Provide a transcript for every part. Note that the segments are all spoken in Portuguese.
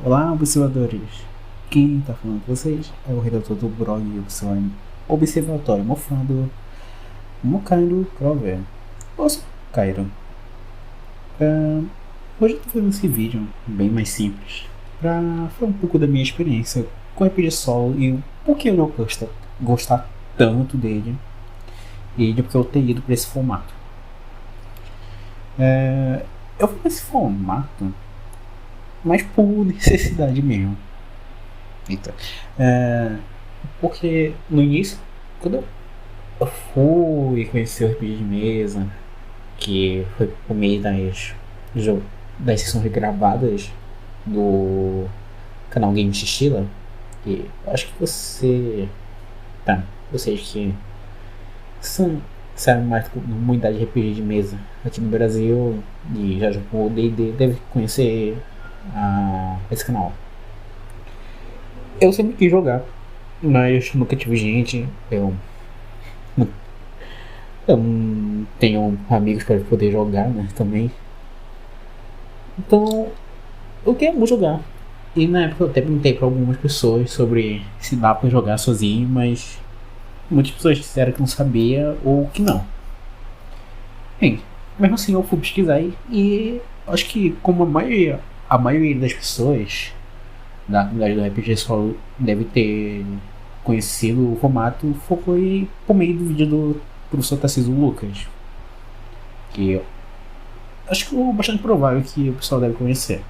Olá, observadores! Quem está falando com vocês é o redator do blog Observatório Mofando, Mocaindo Crover. Eu sou Cairo. Hoje eu estou fazendo esse vídeo bem mais simples para falar um pouco da minha experiência com o RPG Solo e o porquê eu gostar tanto dele e de porque eu ter ido para esse formato. Eu fui para esse formato mas por necessidade mesmo. Eita. Porque no início, quando eu fui conhecer o RPG de mesa, que foi por meio das sessões gravadas do canal Game Xixila, que eu acho que vocês que sabem mais da comunidade de RPG de mesa aqui no Brasil e já jogou D&D, devem conhecer esse canal. Eu sempre quis jogar, mas nunca tive gente. Eu não tenho amigos para poder jogar, né, também. Então, eu queria muito jogar. E na época eu até perguntei para algumas pessoas sobre se dá para jogar sozinho, mas muitas pessoas disseram que não sabia ou que não. Bem, mesmo assim eu fui pesquisar e acho que como a maioria das pessoas da comunidade do RPG Solo deve ter conhecido o formato, foi por meio do vídeo do professor Tarcísio Lucas, que eu acho que é bastante provável que o pessoal deve conhecer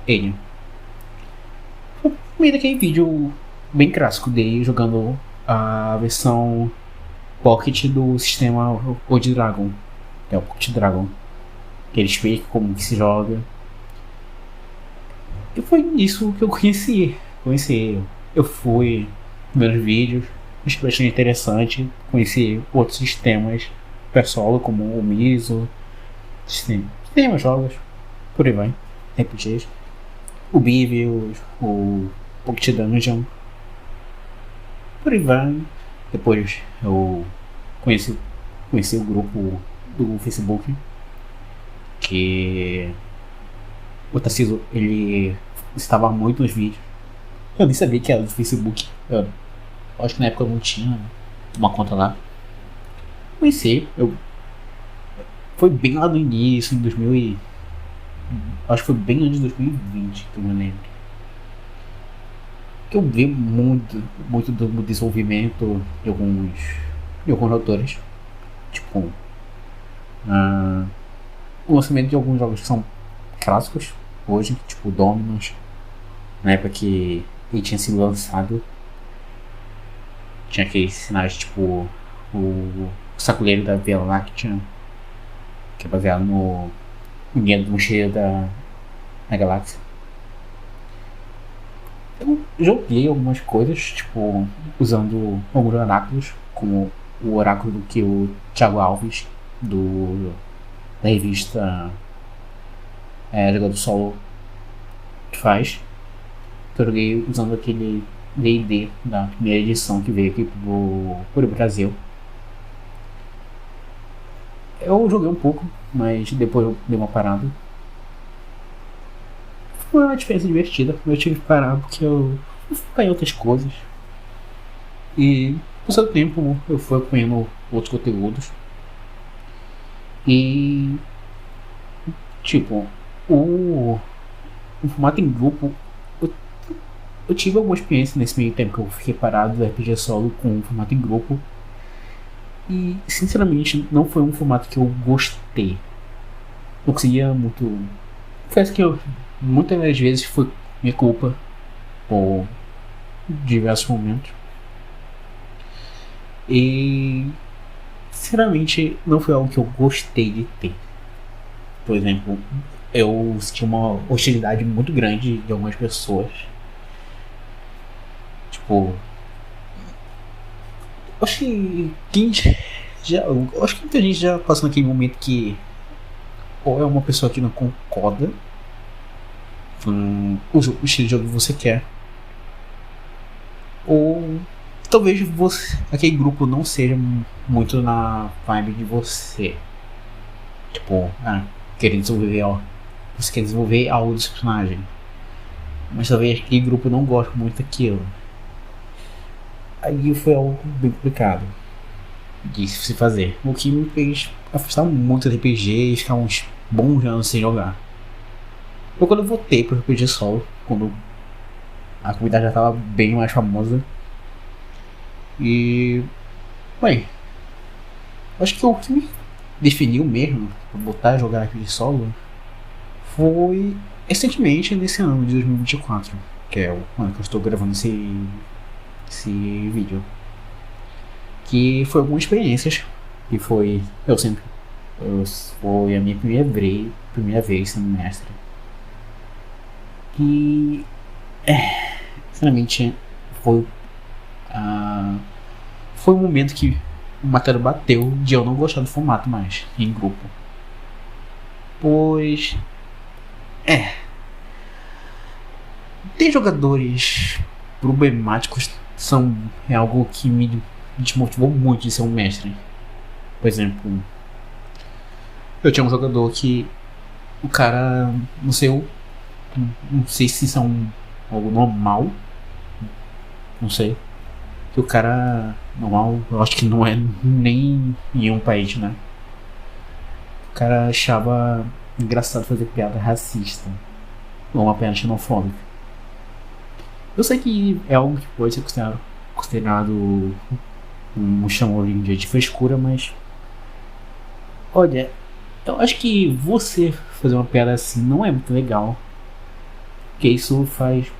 ele. Foi por meio daquele vídeo bem clássico dele jogando a versão Pocket do sistema Old Dragon, que é o Pocket Dragon, que ele explica como que se joga. E foi isso que eu conheci. Eu fui meus vídeos, achei bastante interessante. Conheci outros sistemas solo, como o Miso, sistemas jogos, por aí vai, RPGs, o Bivius, o Pocket Dungeon, por aí vai. Depois eu conheci o grupo do Facebook, que o Tarcísio, ele estava muito nos vídeos. Eu nem sabia que era do Facebook. Eu acho que na época eu não tinha uma conta lá. Conheci, foi bem lá no início, em 2000 acho que foi bem antes de 2020, que eu me lembro. Que eu vi muito do desenvolvimento de alguns autores. Tipo, o lançamento de alguns jogos que são clássicos hoje, tipo Dominus, na época que ele tinha sido lançado, tinha aqueles sinais tipo o Saculeiro da Via Láctea, que é baseado no Guia do Mochileiro da Galáxia. Eu joguei algumas coisas, tipo, usando alguns oráculos, como o oráculo que o Thiago Alves, da revista Jogador Solo, faz. Eu joguei usando aquele D&D da primeira edição que veio aqui pro Brasil. Eu joguei um pouco, mas depois eu dei uma parada. Foi uma experiência divertida, eu tive que parar porque eu fui focar em outras coisas. E com o seu tempo eu fui acompanhando outros conteúdos. E tipo, o formato em grupo, eu tive alguma experiência nesse meio tempo que eu fiquei parado do RPG solo com o formato em grupo. E sinceramente não foi um formato que eu gostei. Não conseguia muito. Confesso que muitas das vezes foi minha culpa por diversos momentos. E sinceramente não foi algo que eu gostei de ter. Por exemplo, eu senti uma hostilidade muito grande de algumas pessoas. Tipo, acho que muita gente já passou naquele momento que ou é uma pessoa que não concorda com o estilo de jogo que você quer, ou talvez aquele grupo não seja muito na vibe de você. Tipo, você quer desenvolver algo do seu personagem, mas talvez aquele grupo não goste muito daquilo. Aí foi algo bem complicado de se fazer, o que me fez afastar muito do RPG e ficar uns bons anos sem jogar. Foi quando eu voltei pro RPG solo, quando a comunidade já estava bem mais famosa. E, bem, acho que o que me definiu mesmo pra voltar a jogar RPG solo foi recentemente nesse ano de 2024, que é o ano que eu estou gravando esse vídeo. Que foi algumas experiências, que foi, foi a minha primeira vez sendo mestre. E, sinceramente, foi, foi um momento que o martelo bateu de eu não gostar do formato mais, em grupo. Pois, ter jogadores problemáticos é algo que me desmotivou muito de ser um mestre. Por exemplo, eu tinha um jogador que o cara, não sei se isso é algo normal, não sei. Que o cara normal, eu acho que não é nem em um país, né? O cara achava engraçado fazer piada racista ou uma piada xenofóbica. Eu sei que é algo que pode ser considerado um chamorindo de frescura, mas olha, eu acho que você fazer uma piada assim não é muito legal. Porque isso faz.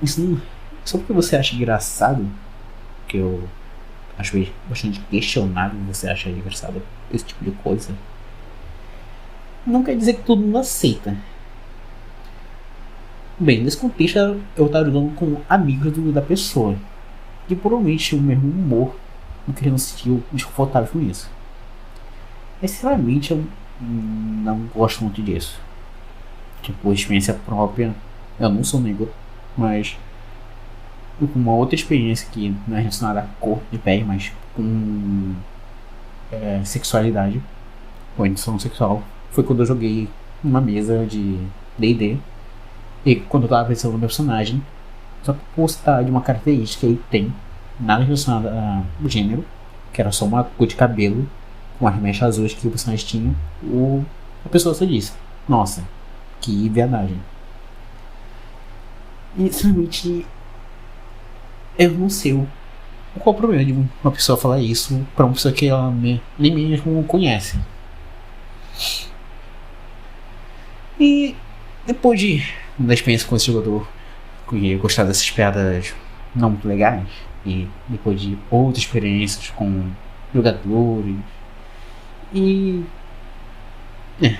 Isso não, só porque você acha engraçado, que eu acho bastante questionável você achar engraçado esse tipo de coisa, não quer dizer que todo mundo aceita. Bem, nesse contexto eu estava lidando com amigos da pessoa, que provavelmente o mesmo humor, no que eu não se sentiu desconfortável com isso. Mas sinceramente eu não gosto muito disso. Tipo, experiência própria, eu não sou negro, mas uma outra experiência que não é relacionada à cor de pele, mas com sexualidade, ou edição sexual, foi quando eu joguei uma mesa de D&D. E quando eu tava pensando no meu personagem, só por postar de uma característica que ele tem, nada relacionado ao gênero, que era só uma cor de cabelo, com as mechas azuis que o personagem tinha, a pessoa só disse: nossa, que viadagem. E simplesmente eu não sei qual o problema de uma pessoa falar isso pra uma pessoa que ela nem mesmo conhece. E depois da experiência com esse jogador, que gostar dessas piadas não muito legais, e depois de outras experiências com jogadores, e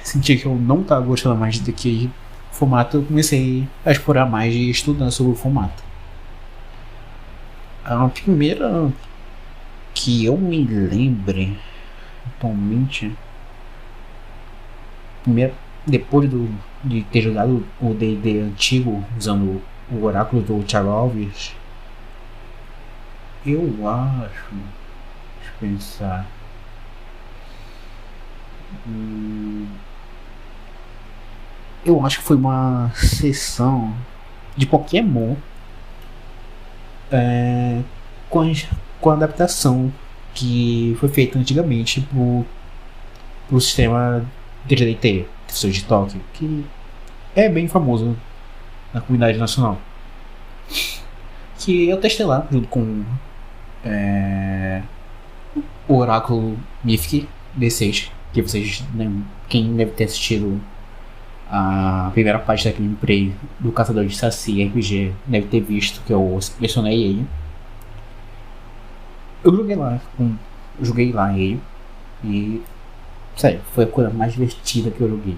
senti que eu não estava gostando mais daquele formato, eu comecei a explorar mais e estudar sobre o formato. A primeira que eu me lembre atualmente, depois de ter jogado o D&D antigo usando o oráculo do Thiago Alves, eu acho, deixa eu pensar, eu acho que foi uma sessão de Pokémon com a adaptação que foi feita antigamente pro sistema D&D, de Tóquio, que é bem famoso na comunidade nacional. Que eu testei lá junto com o Oráculo Mythic D6, que vocês, quem deve ter assistido a primeira parte da gameplay do Caçador de Saci RPG deve ter visto que eu selecionei ele. Eu joguei lá ele e sério, foi a coisa mais divertida que eu joguei.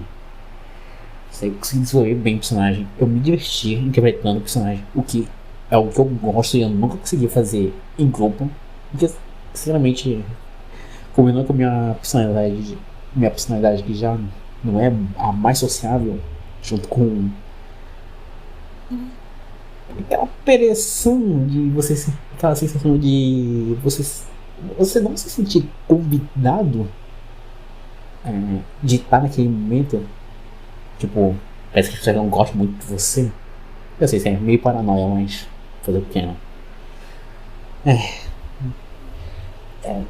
Eu consegui desenvolver bem o personagem, eu me diverti interpretando o personagem, o que é o que eu gosto e eu nunca consegui fazer em grupo, porque sinceramente combinou com a minha personalidade que já não é a mais sociável, junto com aquela pressão de você, aquela sensação de você não se sentir convidado de estar naquele momento. Tipo, parece que as pessoas não gostam muito de você. Eu sei se é meio paranoia, mas fazer pequeno.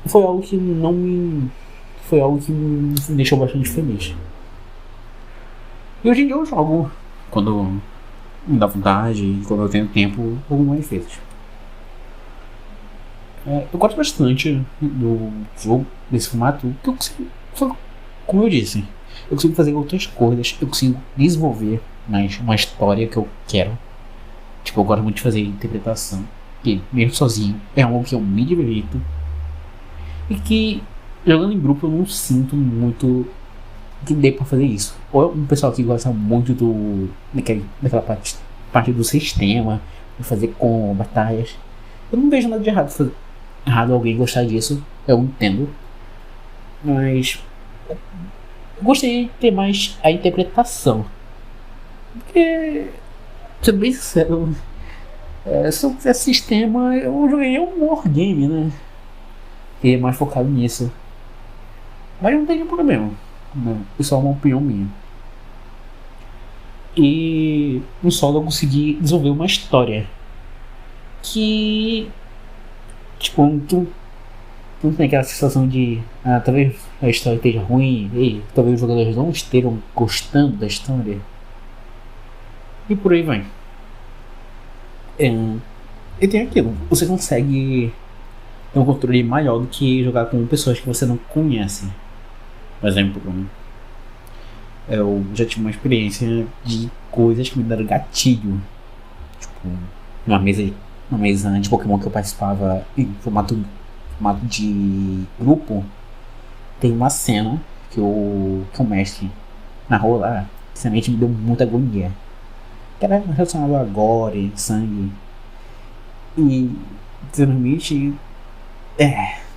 Foi algo que não me. Foi algo que me deixou bastante feliz. E hoje em dia eu jogo quando me dá vontade e quando eu tenho tempo algumas vezes. Eu gosto bastante do jogo, desse formato, que eu consigo. Como eu disse, eu consigo fazer outras coisas, eu consigo desenvolver mais uma história que eu quero. Tipo, eu gosto muito de fazer interpretação, que mesmo sozinho é algo que eu me divirto. E que jogando em grupo eu não sinto muito que dê pra fazer isso. Ou é um pessoal que gosta muito daquela parte do sistema, de fazer com batalhas. Eu não vejo nada de errado alguém gostar disso, eu entendo. Mas eu gostaria de ter mais a interpretação. Porque, pra ser bem sincero, se eu fizesse sistema, eu jogaria um wargame, né? Que é mais focado nisso. Mas não tem problema. Não, isso é uma opinião minha. E no solo eu consegui desenvolver uma história que, tipo, não tem aquela sensação de talvez a história esteja ruim, e talvez os jogadores não estejam gostando da história. E por aí vai. E tem aquilo, você consegue ter um controle maior do que jogar com pessoas que você não conhece. Por exemplo, eu já tive uma experiência de coisas que me deram gatilho. Tipo, numa mesa de Pokémon que eu participava em formato de grupo, tem uma cena que o mestre narrou lá, que realmente me deu muita agonia. Que era relacionado a gore, sangue. E, sinceramente,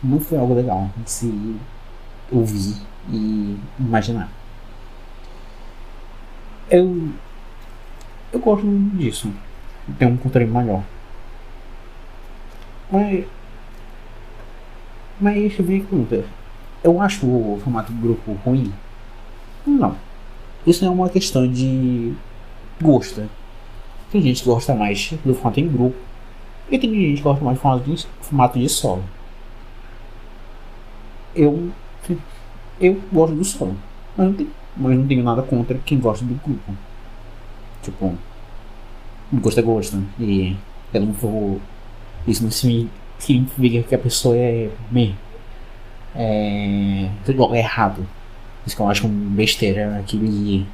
não foi algo legal de se ouvir e imaginar. Eu gosto disso. Tem um controle maior. Mas vem conta. Eu acho o formato do grupo ruim? Não. Isso não é uma questão de gosto. Tem gente que gosta mais do formato em grupo. E tem gente que gosta mais do formato de solo. Eu gosto do solo. Mas não tenho nada contra quem gosta do grupo. Tipo, gosto é gosto. E eu não vou. Isso não significa que a pessoa é errado. Isso que eu acho uma besteira que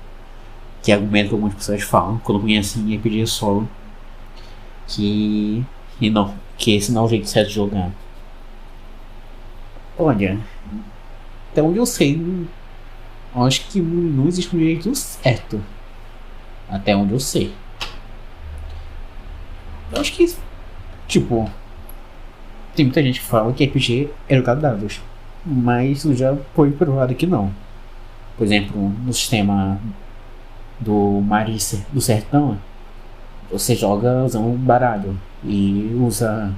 argumento que algumas pessoas falam quando conhecem RPG solo. Que esse não é o jeito certo de jogar. Olha, até onde eu sei, acho que não existe um jeito certo. Até onde eu sei. Eu acho que, tipo, tem muita gente que fala que RPG é jogar dados, mas isso já foi provado que não. Por exemplo, no sistema do Maris do Sertão, você joga usando um baralho e usa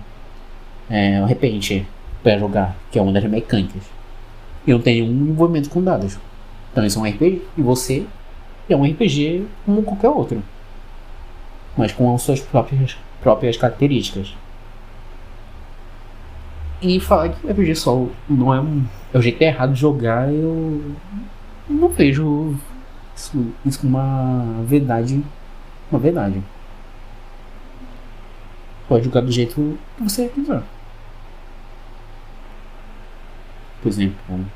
o repente para jogar, que é uma das mecânicas. E não tem nenhum envolvimento com dados. Então isso é um RPG e você é um RPG como qualquer outro, mas com as suas próprias características. E falar que o RPG solo não é o jeito errado de jogar, eu não vejo isso como uma verdade. Uma verdade. Pode jogar do jeito que você quiser. Por exemplo,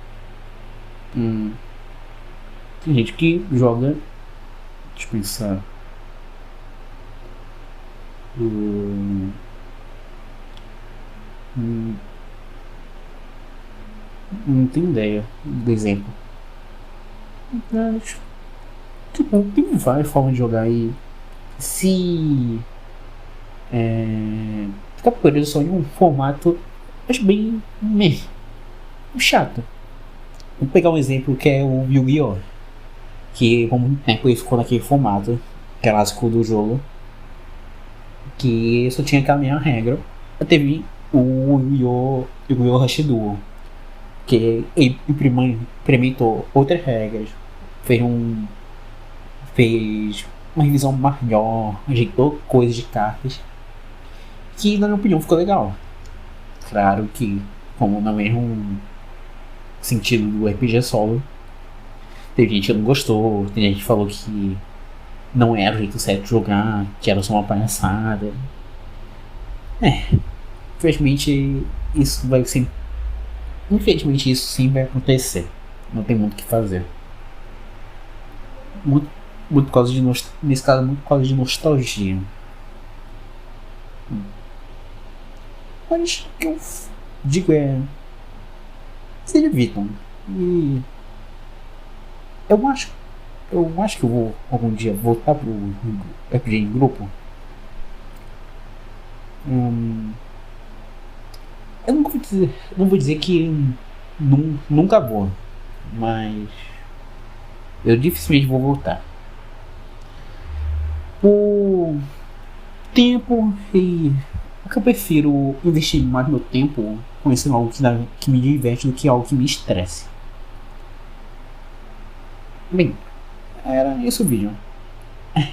tem gente que joga. Deixa eu pensar. Não tenho ideia do exemplo. Mas, tipo, tem várias formas de jogar e se ficar preso só em um formato, acho bem chato. Vou pegar um exemplo que é o Yu-Gi-Oh! Que por muito tempo ele ficou naquele formato clássico do jogo, que só tinha aquela mesma regra. Teve o Yu-Gi-Oh! Rush Duel, que ele implementou outras regras, fez uma revisão maior, ajeitou coisas de cartas, que na minha opinião ficou legal. Claro que, como no mesmo sentido do RPG solo, teve gente que não gostou, tem gente que falou que não era o jeito certo de jogar, que era só uma palhaçada. Infelizmente isso vai sempre. Infelizmente isso sim vai acontecer. Não tem muito o que fazer. Muito, muito por causa de nesse caso muito por causa de nostalgia. Mas o que eu digo é. Se divirtam. E eu acho. Eu acho que eu vou algum dia voltar pro RPG em grupo. Eu não vou dizer que nunca vou, mas eu dificilmente vou voltar. Por tempo e é que eu prefiro investir mais meu tempo conhecendo algo que me diverte do que algo que me estresse. Bem, era esse o vídeo.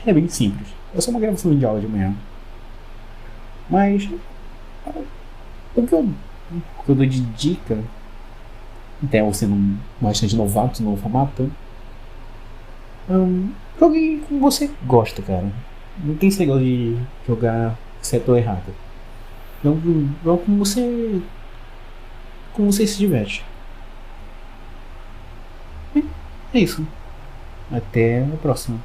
É bem simples. É só uma gravação de áudio mesmo. Mas o que eu dou de dica, até você não bastante novato no formato, jogue como você gosta, cara. Não tem esse negócio de jogar certo ou errado. Jogue como você se diverte. É isso. Até a próxima.